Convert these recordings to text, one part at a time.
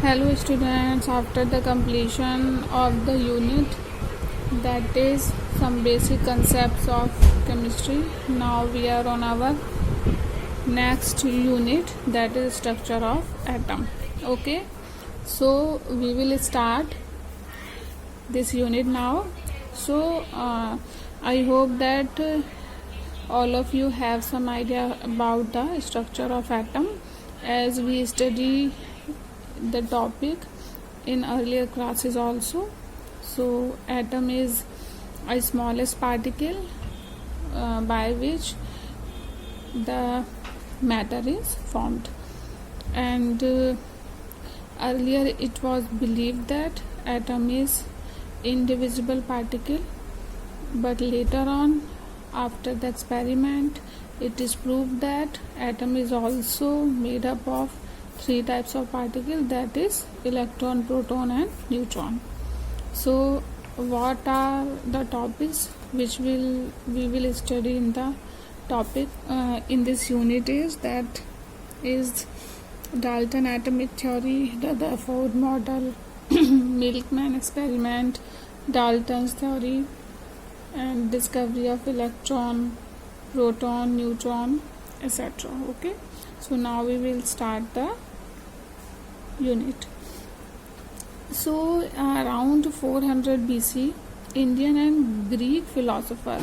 Hello students, after the completion of the unit, that is some basic concepts of chemistry, now we are on our next unit, that is structure of atom. Okay, so we will start this unit now. So I hope that all of you have some idea about the structure of atom, as we study the topic in earlier classes also. So atom is a smallest particle by which the matter is formed, and earlier it was believed that atom is indivisible particle, but later on, after the experiment, it is proved that atom is also made up of three types of particles, that is electron, proton and neutron. So what are the topics which we will study in the topic in this unit is that is Dalton atomic theory, the Rutherford model, Milkman experiment, Dalton's theory, and discovery of electron, proton, neutron, etc. Okay, so now we will start the unit. So around 400 BC, Indian and Greek philosopher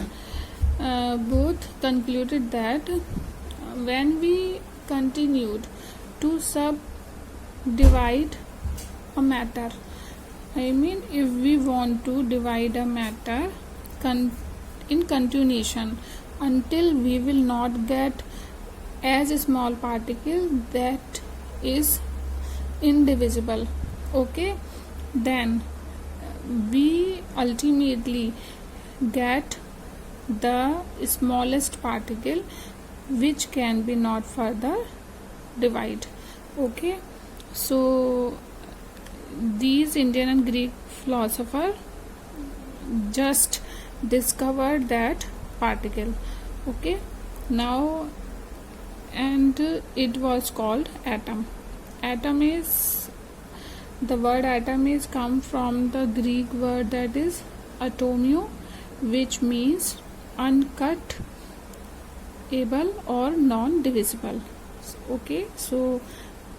both concluded that when we continued to subdivide a matter, if we want to divide a matter in continuation until we will not get as a small particle that is indivisible, okay, then we ultimately get the smallest particle which can be not further divided. Okay, so these Indian and Greek philosophers just discovered that particle. Okay, now, and it was called atom. Atom is, the word atom is come from the Greek word that is atomio, which means uncut able or non-divisible. Okay, so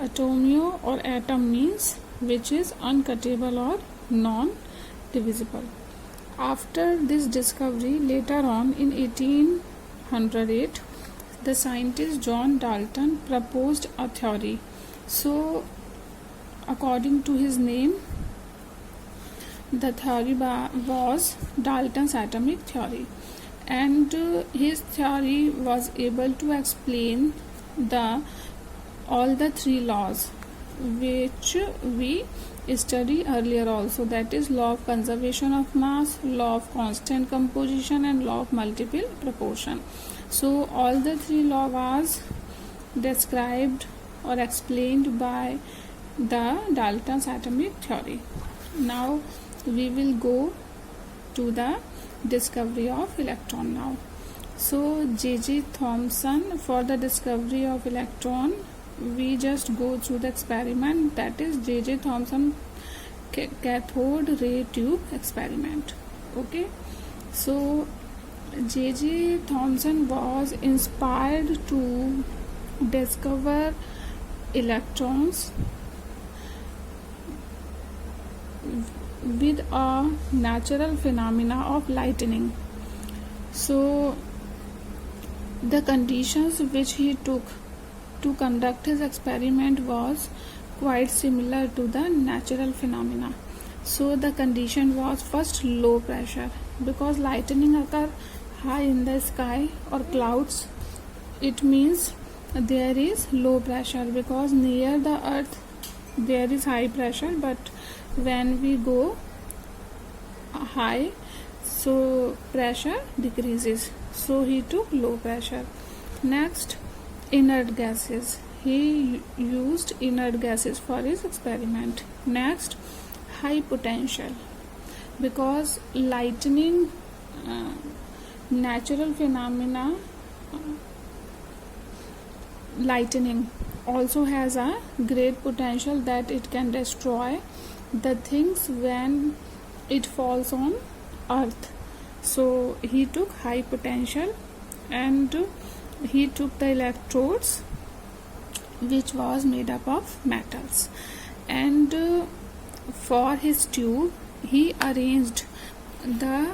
atomio or atom means which is uncuttable or non-divisible. After this discovery, later on in 1808, the scientist John Dalton proposed a theory. So according to his name, the theory was Dalton's atomic theory, and his theory was able to explain all the three laws which we studied earlier also, that is law of conservation of mass, law of constant composition and law of multiple proportion. So all the three laws was described or explained by the Dalton's atomic theory. Now we will go to the discovery of electron now. So J.J. Thomson, for the discovery of electron, we just go through the experiment, that is J.J. Thomson cathode ray tube experiment. Okay, so J.J. Thomson was inspired to discover electrons with a natural phenomena of lightning. So the conditions which he took to conduct his experiment was quite similar to the natural phenomena. So the condition was first low pressure, because lightning occur high in the sky or clouds, it means there is low pressure, because near the earth there is high pressure, but when we go high, so pressure decreases. So he took low pressure. Next, inert gases. He used inert gases for his experiment. Next, high potential, because lightning natural phenomena lightning also has a great potential that it can destroy the things when it falls on earth. So he took high potential and he took the electrodes which was made up of metals, and for his tube he arranged the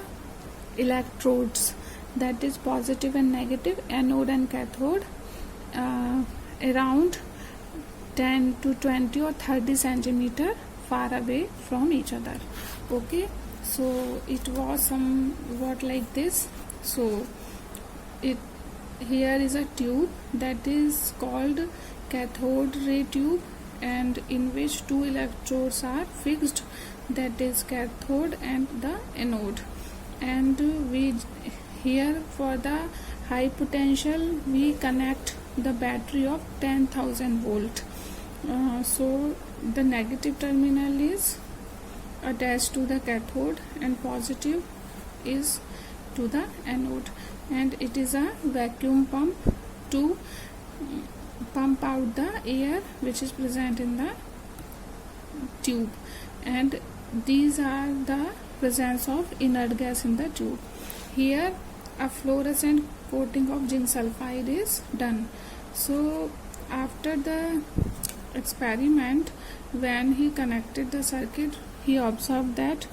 electrodes, that is positive and negative, anode and cathode, around 10 to 20 or 30 centimeter far away from each other. Okay, so it was somewhat like this. So here is a tube that is called cathode ray tube, and in which two electrodes are fixed, that is cathode and the anode. And we here for the high potential we connect the battery of 10,000 volt. So the negative terminal is attached to the cathode and positive is to the anode, and it is a vacuum pump to pump out the air which is present in the tube, and these are the presence of inert gas in the tube. Here a fluorescent coating of zinc sulfide is done. So after the experiment, when he connected the circuit, he observed that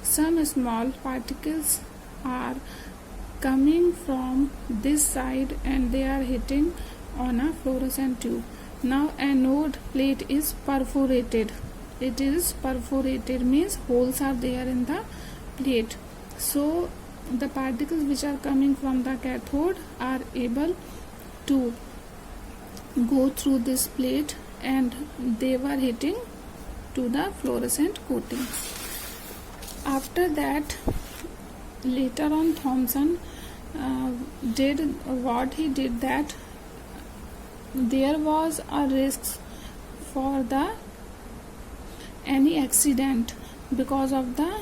some small particles are coming from this side and they are hitting on a fluorescent tube. Now anode plate is perforated. It is perforated means holes are there in the plate. So the particles which are coming from the cathode are able to go through this plate and they were hitting to the fluorescent coating. After that, later on Thomson did what he did, that there was a risk for the any accident because of the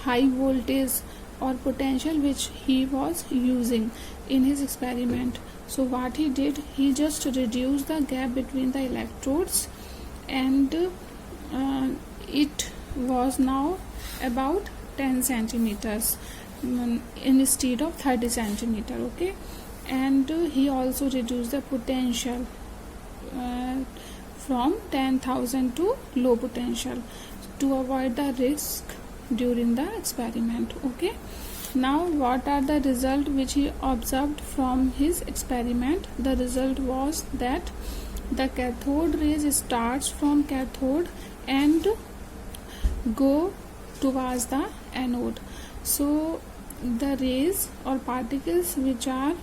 high voltage or potential which he was using in his experiment. So what he did, he just reduced the gap between the electrodes, and it was now about 10 centimeters instead of 30 centimeter. Okay, and he also reduced the potential from 10,000 to low potential to avoid the risk during the experiment. Okay, now what are the result which he observed from his experiment? The result was that the cathode rays starts from cathode and go towards the anode. So the rays or particles which are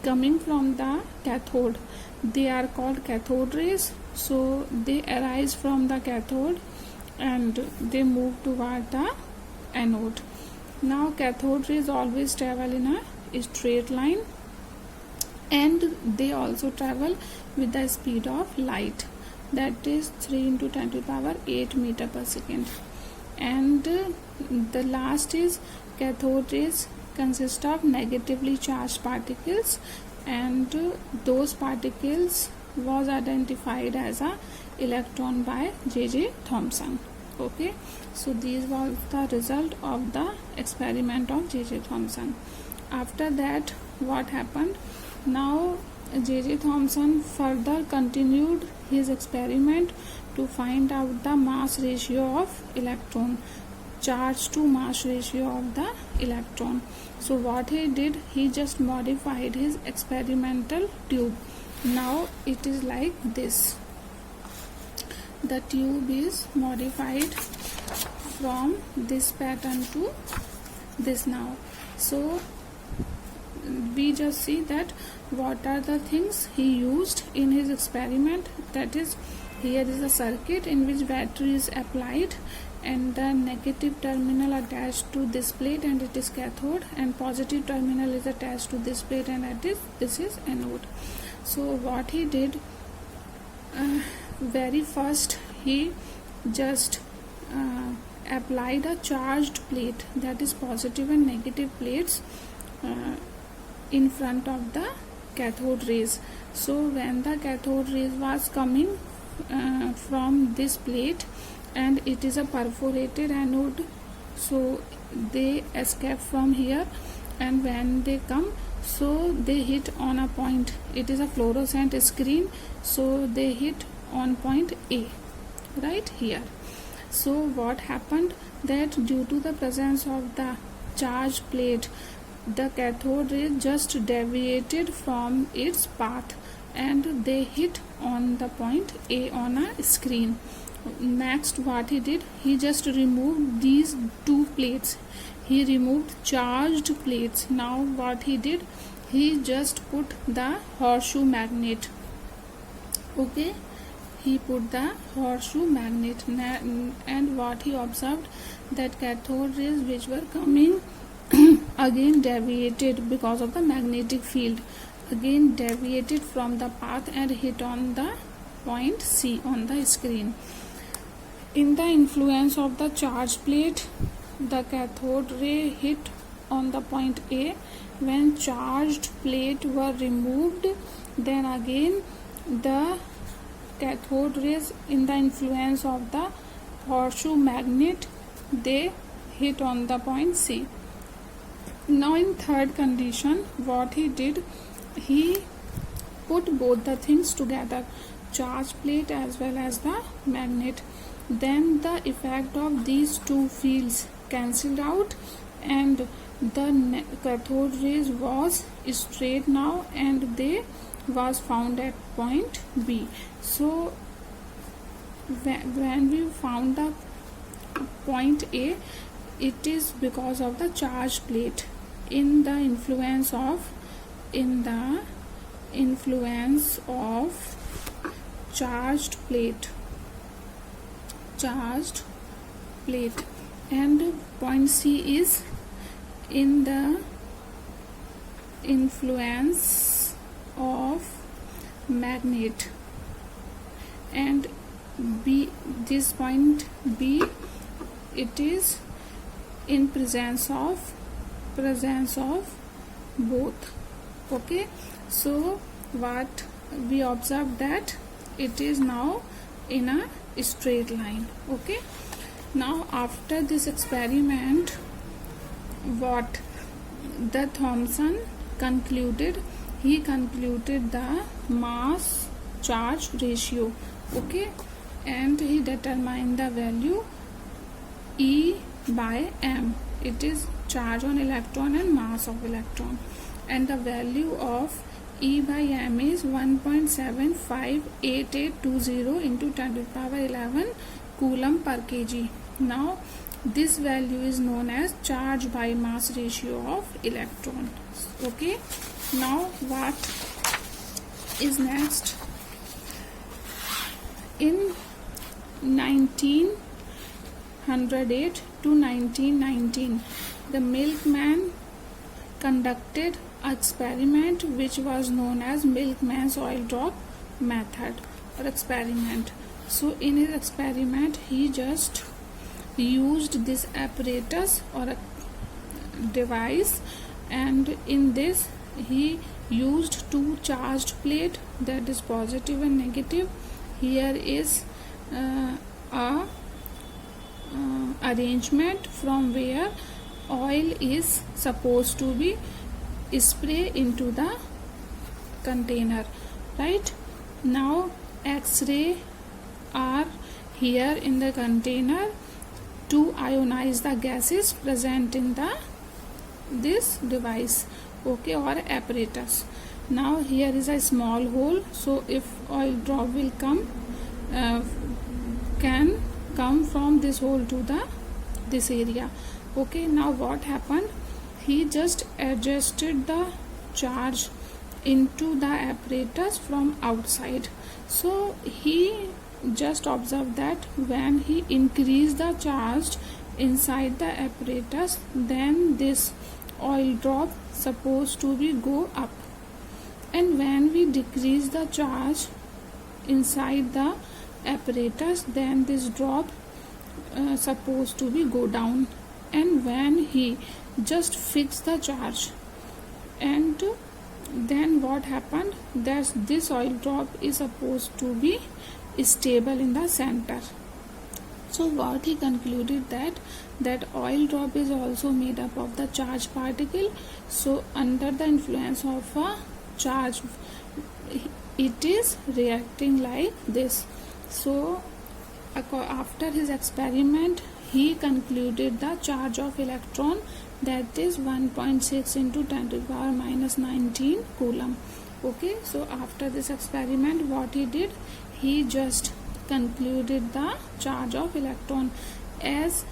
coming from the cathode, they are called cathode rays. So they arise from the cathode and they move toward the anode. Now cathode rays always travel in a straight line, and they also travel with the speed of light, that is 3 into 10 to the power 8 meter per second. And the last is cathode rays consist of negatively charged particles, and those particles was identified as a electron by J.J. Thomson. Okay, so these was the result of the experiment of J.J. Thomson. After that, what happened? Now J.J. Thomson further continued his experiment to find out the mass ratio of electron, charge to mass ratio of the electron. So what he did, he just modified his experimental tube. Now it is like this. The tube is modified from this pattern to this now. So we just see that what are the things he used in his experiment. That is, here is a circuit in which battery is applied and the negative terminal attached to this plate and it is cathode, and positive terminal is attached to this plate and this is anode. So what he did, very first he just applied a charged plate, that is positive and negative plates in front of the cathode rays. So when the cathode rays was coming from this plate, and it is a perforated anode, so they escape from here, and when they come, so they hit on a point. It is a fluorescent screen, so they hit on point A, right here. So what happened, that due to the presence of the charged plate, the cathode ray just deviated from its path and they hit on the point A on a screen. Next, what he did, he just removed these two plates. He removed charged plates. Now what he did, he just put the horseshoe magnet. Okay, he put the horseshoe magnet, and what he observed, that cathode rays which were coming again deviated because of the magnetic field, again deviated from the path and hit on the point C on the screen. In the influence of the charged plate, the cathode ray hit on the point A. When charged plate were removed, then again the cathode rays, in the influence of the horseshoe magnet, they hit on the point C. Now in third condition, what he did, he put both the things together, charge plate as well as the magnet. Then the effect of these two fields cancelled out, and the cathode rays was straight now, and they was found at point B. So when we found the point A, it is because of the charged plate. In the influence of charged plate, and point C is in the influence of magnet, and B, this point B, it is in presence of both. Okay, so what we observed, that it is now in a straight line. Okay, now after this experiment, what the Thomson concluded, he concluded the mass charge ratio. Okay, and he determined the value E by m. It is charge on electron and mass of electron, and the value of E by m is 1.75820 into 10 to the power 11 coulomb per kg. Now this value is known as charge by mass ratio of electron. Okay, now what is next? In 1908 to 1919, the milkman conducted an experiment which was known as milkman's oil drop method or experiment. So in his experiment, he just used this apparatus or a device, and in this he used two charged plate, that is positive and negative. Here is a arrangement from where oil is supposed to be sprayed into the container. Right now, X-ray are here in the container to ionize the gases present in this device, okay, or apparatus. Now here is a small hole, so if oil drop will come, can come from this hole to this area. Okay, now what happened, he just adjusted the charge into the apparatus from outside. So he just observed that when he increased the charge inside the apparatus, then this oil drop supposed to be go up, and when we decrease the charge inside the apparatus, then this drop supposed to be go down. And when he just fix the charge and then what happened, that this oil drop is supposed to be stable in the center. So what he concluded, that oil drop is also made up of the charged particle. So under the influence of a charge, it is reacting like this. So after his experiment, he concluded the charge of electron, that is 1.6 into 10 to the power minus 19 coulomb. Okay, so after this experiment, what he did, he just concluded the charge of electron, as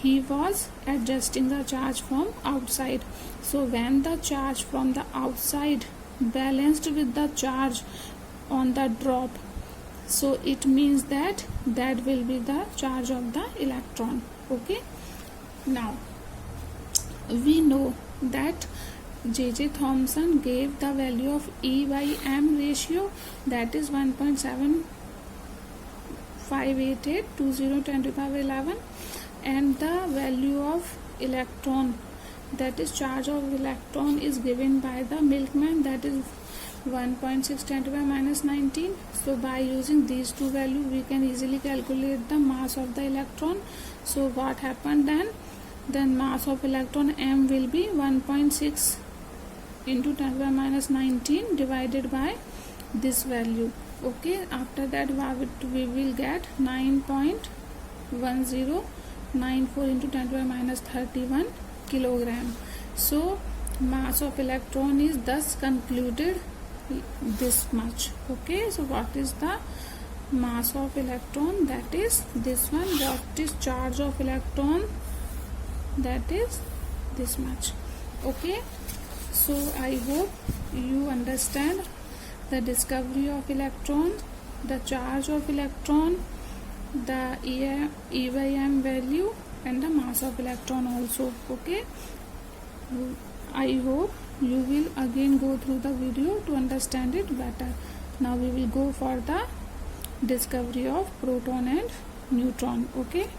he was adjusting the charge from outside. So when the charge from the outside balanced with the charge on the drop, so it means that will be the charge of the electron. Okay, now we know that J.J. Thomson gave the value of E by M ratio, that is 1.7588 20 10 to the power 11, and the value of electron, that is charge of electron, is given by the Milkman, that is 1.6 10 to the power minus 19. So by using these two values, we can easily calculate the mass of the electron. So what happened then mass of electron M will be 1.6 into 10 to the power minus 19 divided by this value. Okay, after that we will get 9.1094 into 10 to the power minus 31 kilogram. So mass of electron is thus concluded this much. Okay, so what is the mass of electron? That is this one. What is charge of electron? That is this much. Okay, so I hope you understand the discovery of electron, the charge of electron, the E by M value, and the mass of electron also. Okay, I hope you will again go through the video to understand it better. Now we will go for the discovery of proton and neutron. Okay.